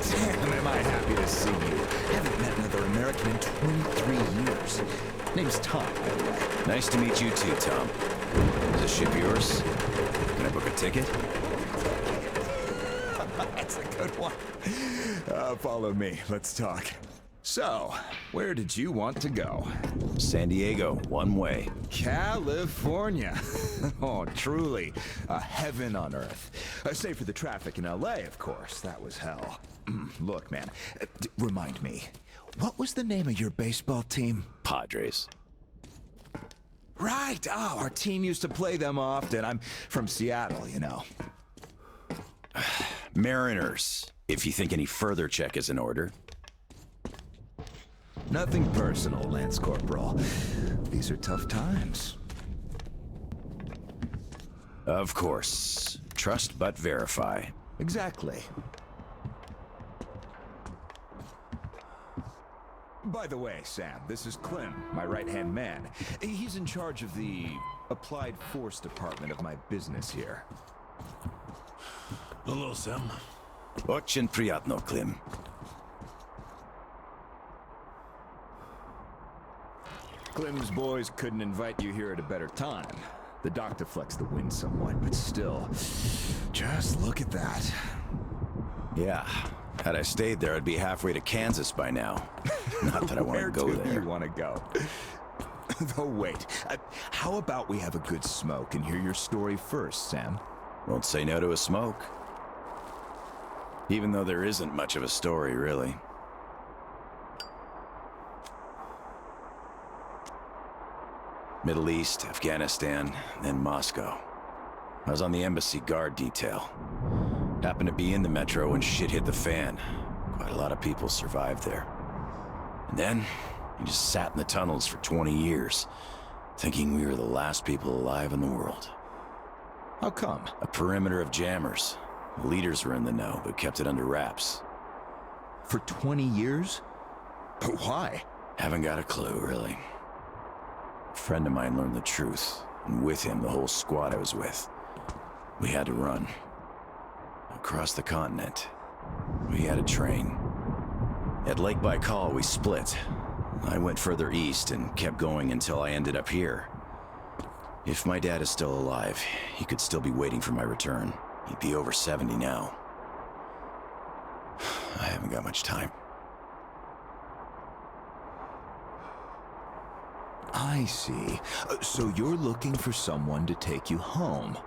Damn, am I happy to see you. Haven't met another American in 23 years. Name's Tom, by the way. Nice to meet you too, Tom. Is this ship yours? Can I book a ticket? That's a good one. Follow me. Let's talk. So, where did you want to go? San Diego, one way. California. Oh, truly a heaven on earth. Save for the traffic in LA, of course. That was hell. Look, man, remind me, what was the name of your baseball team? Padres. Right. Oh, our team used to play them often. I'm from Seattle, you know. Mariners. If you think any further check is in order. Nothing personal, Lance Corporal. These are tough times. Of course. Trust but verify. Exactly. By the way, Sam, this is Clem, my right-hand man. He's in charge of the Applied Force department of my business here. Hello, Sam. Очень приятно, Clem. Clem's boys couldn't invite you here at a better time. The dock deflects the wind somewhat, but still, just look at that. Yeah. Had I stayed there, I'd be halfway to Kansas by now. Not that I want to go Where do there. you want to go? Though wait, how about we have a good smoke and hear your story first, Sam? Won't say no to a smoke. Even though there isn't much of a story, really. Middle East, Afghanistan, then Moscow. I was on the embassy guard detail. Happened to be in the metro when shit hit the fan. Quite a lot of people survived there. And then, we just sat in the tunnels for 20 years, thinking we were the last people alive in the world. How come? A perimeter of jammers. The leaders were in the know, but kept it under wraps. For 20 years? But why? Haven't got a clue, really. A friend of mine learned the truth, and with him, the whole squad I was with. We had to run. Across the continent. We had a train. At Lake Baikal, we split. I went further east and kept going until I ended up here. If my dad is still alive, he could still be waiting for my return. He'd be over 70 now. I haven't got much time. I see. So you're looking for someone to take you home.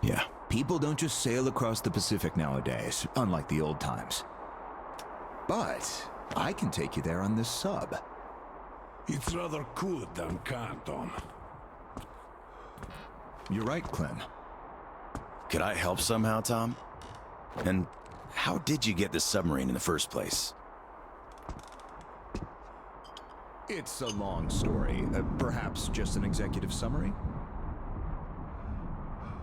Yeah. People don't just sail across the Pacific nowadays, unlike the old times. But I can take you there on this sub. It's rather cool than Canton. You're right, Clem. Could I help somehow, Tom? And how did you get this submarine in the first place? It's a long story. Perhaps just an executive summary?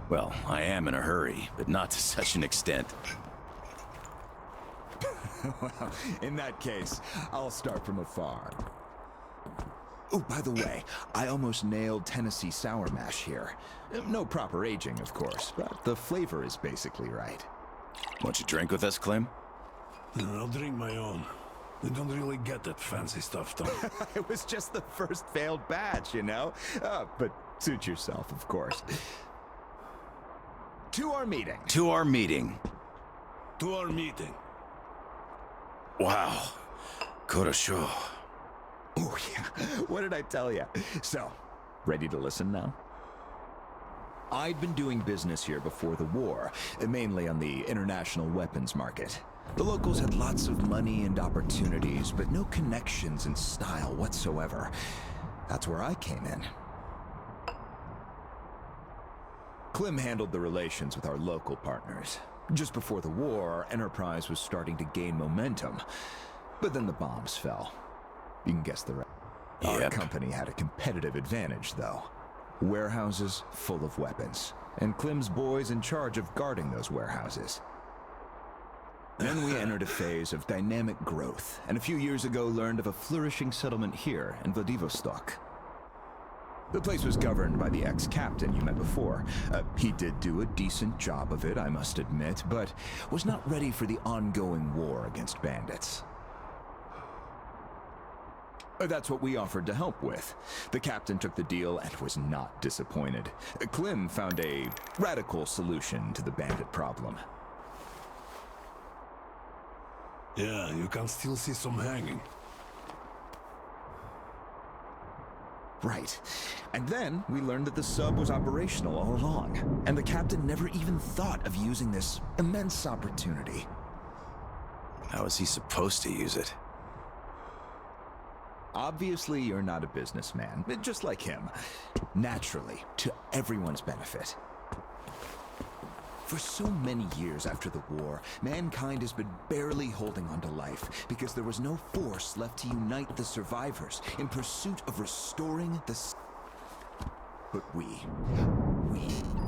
Well, I am in a hurry, but not to such an extent. Well, in that case, I'll start from afar. Oh, by the way, I almost nailed Tennessee sour mash here. No proper aging, of course, but the flavor is basically right. Want you drink with us, Clem? I'll drink my own. I don't really get that fancy stuff, Tom. It was just the first failed batch, you know? But suit yourself, of course. To our meeting. To our meeting. To our meeting. Wow. Korosho. Oh, yeah. What did I tell you? So, ready to listen now? I'd been doing business here before the war, mainly on the international weapons market. The locals had lots of money and opportunities, but no connections and style whatsoever. That's where I came in. Clem handled the relations with our local partners. Just before the war, our enterprise was starting to gain momentum. But then the bombs fell. You can guess the rest. Our Yep. company had a competitive advantage, though. Warehouses full of weapons, and Clem's boys in charge of guarding those warehouses. Then we entered a phase of dynamic growth, and a few years ago learned of a flourishing settlement here in Vladivostok. The place was governed by the ex-captain you met before. He did do a decent job of it, I must admit, but was not ready for the ongoing war against bandits. That's what we offered to help with. The captain took the deal and was not disappointed. Clem found a radical solution to the bandit problem. Yeah, you can still see some hanging. Right. And then we learned that the sub was operational all along, and the captain never even thought of using this immense opportunity. How is he supposed to use it? Obviously, you're not a businessman, just like him. Naturally, to everyone's benefit. For so many years after the war, mankind has been barely holding on to life because there was no force left to unite the survivors in pursuit of restoring the... But we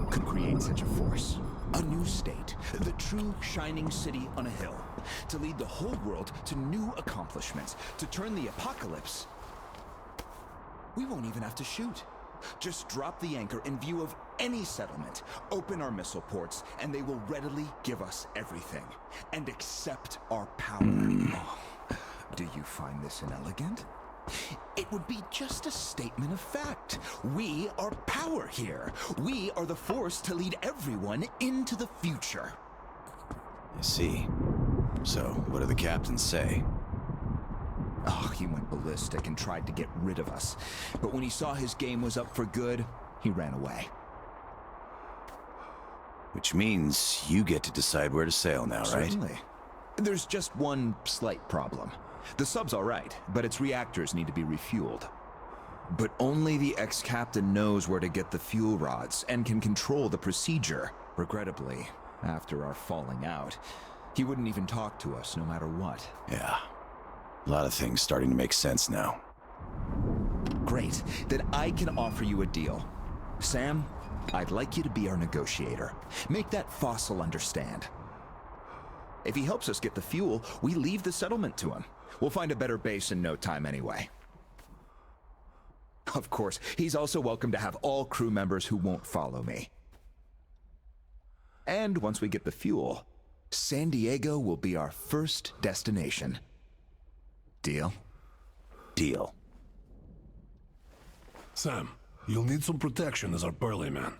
could create such a force. A new state, the true shining city on a hill, to lead the whole world to new accomplishments, to turn the apocalypse. We won't even have to shoot. Just drop the anchor in view of any settlement, open our missile ports, and they will readily give us everything, and accept our power. Oh, do you find this inelegant? It would be just a statement of fact. We are power here. We are the force to lead everyone into the future. I see. So, what do the captains say? Oh, he went ballistic and tried to get rid of us. But when he saw his game was up for good, he ran away. Which means you get to decide where to sail now, right? Certainly. There's just one slight problem. The sub's all right, but its reactors need to be refueled. But only the ex-captain knows where to get the fuel rods and can control the procedure. Regrettably, after our falling out, he wouldn't even talk to us no matter what. Yeah. A lot of things starting to make sense now. Great. Then I can offer you a deal. Sam, I'd like you to be our negotiator. Make that fossil understand. If he helps us get the fuel, we leave the settlement to him. We'll find a better base in no time anyway. Of course, he's also welcome to have all crew members who won't follow me. And once we get the fuel, San Diego will be our first destination. Deal? Deal. Sam, you'll need some protection as our burly man.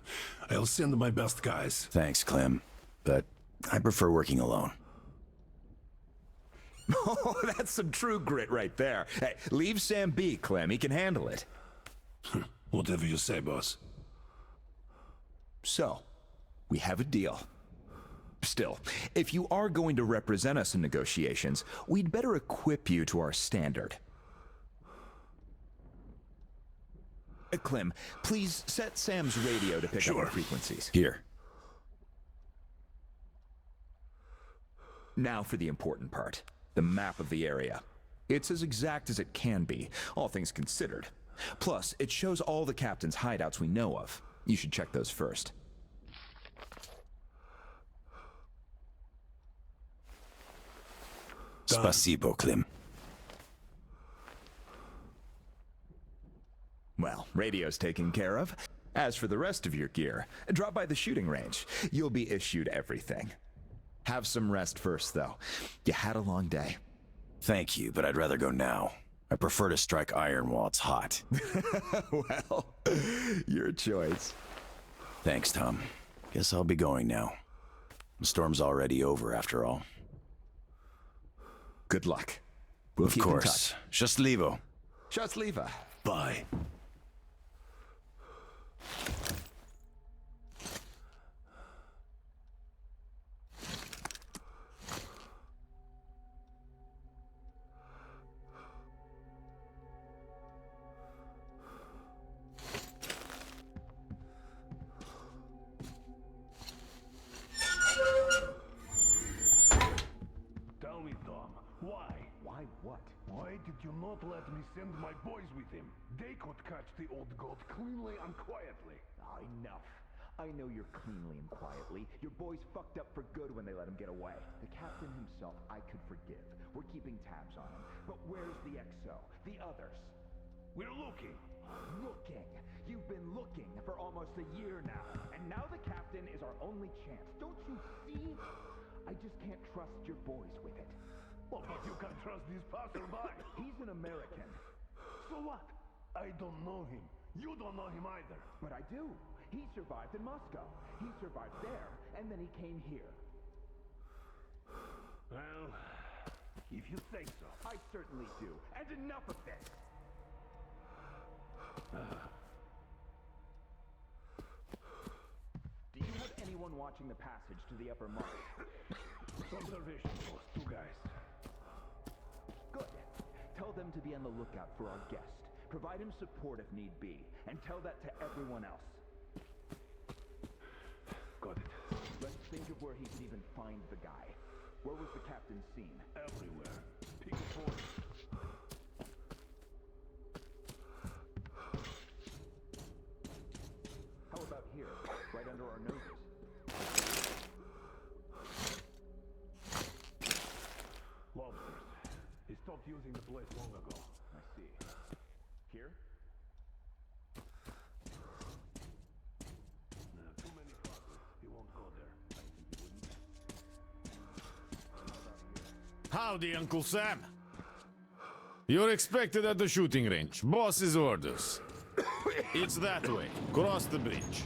I'll send my best guys. Thanks, Clem. But I prefer working alone. Oh, that's some true grit right there. Hey, leave Sam be, Clem. He can handle it. Whatever you say, boss. So, we have a deal. Still, if you are going to represent us in negotiations, we'd better equip you to our standard. Clem, please set Sam's radio to pick up our frequencies. Here. Now for the important part. The map of the area. It's as exact as it can be, all things considered. Plus, it shows all the captain's hideouts we know of. You should check those first. Done. Spasibo, Clem. Well, radio's taken care of. As for the rest of your gear, drop by the shooting range. You'll be issued everything. Have some rest first, though. You had a long day. Thank you, but I'd rather go now. I prefer to strike iron while it's hot. Well, your choice. Thanks, Tom. Guess I'll be going now. The storm's already over, after all. Good luck. We'll Of keep in course. Счастливо. touch. Счастливо. Bye. Tell me, Tom, why? Why what? Why did you not let me send my boys with him? They could catch the old goat cleanly and quietly. Enough. I know you're cleanly and quietly. Your boys fucked up for good when they let him get away. The captain himself, I could forgive. We're keeping tabs on him. But where's the XO? The others? We're looking. Looking. You've been looking for almost a year now, and now the captain is our only chance. Don't you see? I just can't trust your boys with it. Well, but you can trust this passerby. He's an American, So what? I don't know him. You don't know him either. but I do. He survived in Moscow. He survived there, and then he came here. Well, if you say so. I certainly do. And enough of this! Do you have anyone watching the passage to the upper market? Observation post, 2 guys. Good. Tell them to be on the lookout for our guest. Provide him support if need be, and tell that to everyone else. Got it. Let's think of where he could even find the guy. Where was the captain seen? Everywhere. Pick a point. How about here, right under our noses? Lobsters. He stopped using the place long ago. I see. Here? Too many crosses. He won't go there. I think he wouldn't. Howdy, Uncle Sam. You're expected at the shooting range. Boss's orders. It's that way. Cross the bridge.